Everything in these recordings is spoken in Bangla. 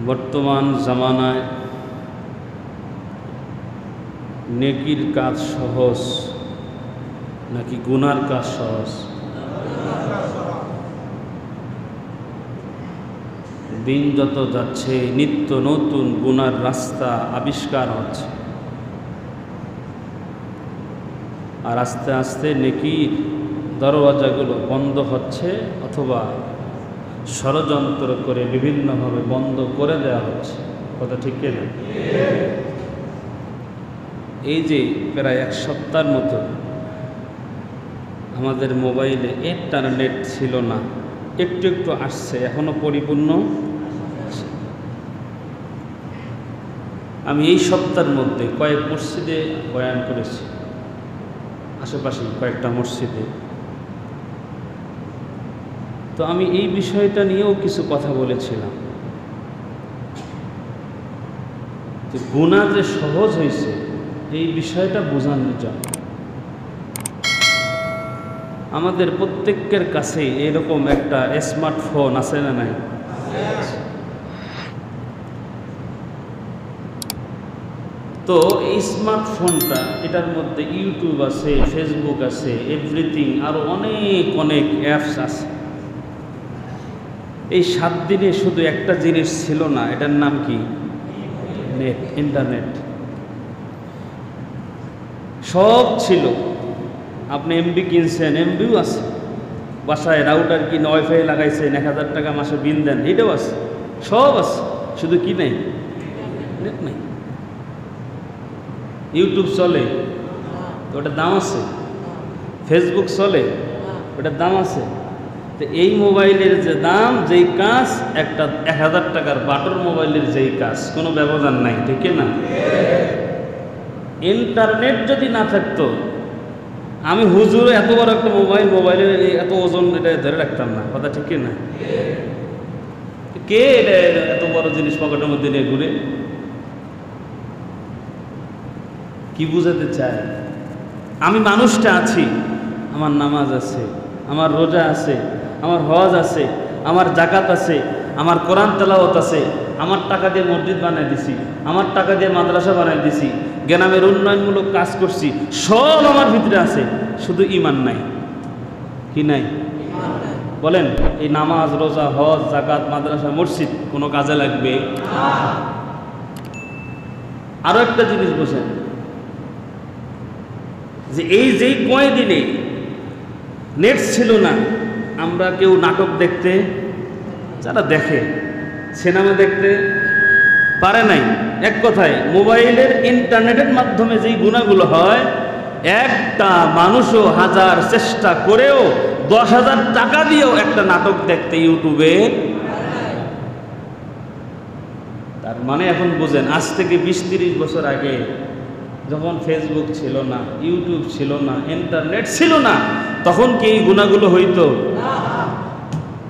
বর্তমান জামানায় নেকির কাজ সহজ নাকি গুনার কাজ সহজ? দিন যত যাচ্ছে নিত্য নতুন গুনার রাস্তা আবিষ্কার হচ্ছে, আর আস্তে আস্তে নেকির দরওয়াজাগুলো বন্ধ হচ্ছে অথবা ষড়যন্ত্র করে বিভিন্নভাবে বন্ধ করে দেওয়া হচ্ছে। কথা ঠিক কিনা? এই যে প্রায় এক সপ্তাহের মতো আমাদের মোবাইলে ইন্টারনেট ছিল না, একটু একটু আসছে, এখনো পরিপূর্ণ। আমি এই সপ্তাহের মধ্যে কয়েক মসজিদে বয়ান করেছি, আশেপাশে কয়েকটা মসজিদে। তো আমি এই বিষয়টা নিয়েও কিছু কথা বলেছিলাম যে গুনাহ যে সহজ হয়েছে এই বিষয়টা বোঝানোর জন্য। আমাদের প্রত্যেকের কাছে এরকম একটা স্মার্টফোন আছে না নাই? তো এই স্মার্টফোনটা, এটার মধ্যে ইউটিউব আছে, ফেসবুক আছে, এভরিথিং, আরো অনেক অনেক অ্যাপস আছে। এই 7 দিনে শুধু একটা জিনিস ছিল না, এটার নাম কি? Net, internet. সব ছিল। আপনি এমবি কিনছেন, এমবিও আছে, বাসায় রাউটার কিনে ওয়াইফাই লাগাইছেন, 1000 টাকা মাসে বিল দেন, এটাও আছে, সব আছে, শুধু কি নেই? নেট নেই। ইউটিউব চলে, ওটার দাম আছে। ফেসবুক চলে, ওটার দাম আছে। তো এই মোবাইলের যে দাম, যেই কাজ, একটা 1000 টাকার বাটর মোবাইলের যেই কাজ, কোনো ব্যবধান নাই, ঠিক না? ইন্টারনেট যদি না থাকতো, আমি হুজুর এত বড় একটা মোবাইলের এত ওজন এটা ধরে রাখতাম না। কথা ঠিক না? কে এটা এত বড় জিনিস পকেটের মধ্যে নিয়ে ঘুরে? কি বুঝাতে চায়? আমি মানুষটা আছি, আমার নামাজ আছে, আমার রোজা আছে, আমার হজ আছে, আমার জাকাত আছে, আমার কোরআন তেলাওয়াত আছে, আমার টাকা দিয়ে মসজিদ বানাই দিছি, আমার টাকা দিয়ে মাদ্রাসা বানাই দিছি, গ্রামের উন্নয়নমূলক কাজ করছি, সব আমার ভিতরে আছে, শুধু ঈমান নাই। কি নাই? বলেন, এই নামাজ, রোজা, হজ, জাকাত, মাদ্রাসা, মসজিদ কোনো কাজে লাগবে? আরো একটা জিনিস বোঝেন, যে এই যেই কয়দিনে নেট ছিল না, আমরা কেউ নাটক দেখতে, যারা দেখে, সিনেমা দেখতে পারে নাই। এক কথায় মোবাইলের ইন্টারনেটের মাধ্যমে যেই গুণাগুলো হয়, একটা মানুষও হাজার চেষ্টা করেও 10,000 টাকা দিয়েও একটা নাটক দেখতে ইউটিউবে। তার মানে এখন বুঝেন, আজ থেকে 20-30 বছর আগে যখন ফেসবুক ছিল না, ইউটিউব ছিল না, ইন্টারনেট ছিল না, তখন কি এই গুণাগুলো হইতো?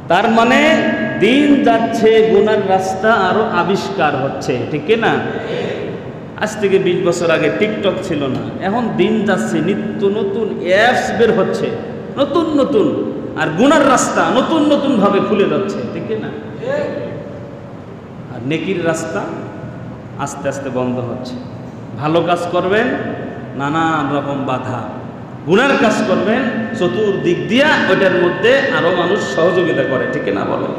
তার মানে দিন যাচ্ছে, গুনার রাস্তা আরো আবিষ্কার হচ্ছে, ঠিক না? আজ থেকে 20 বছর আগে টিকটক ছিল না, এখন দিন যাচ্ছে, নিত্য নতুন অ্যাপস বের হচ্ছে, নতুন নতুন, আর গুনার রাস্তা নতুন নতুন ভাবে খুলে যাচ্ছে, ঠিক না? আর নেকির রাস্তা আস্তে আস্তে বন্ধ হচ্ছে। ভালো কাজ করবেন, নানান রকম বাধা, গুনার কাজ করবেন, চতুর্দিক দিয়া ওইটার মধ্যে আরো মানুষ সহযোগিতা করে, ঠিক না? বলেন।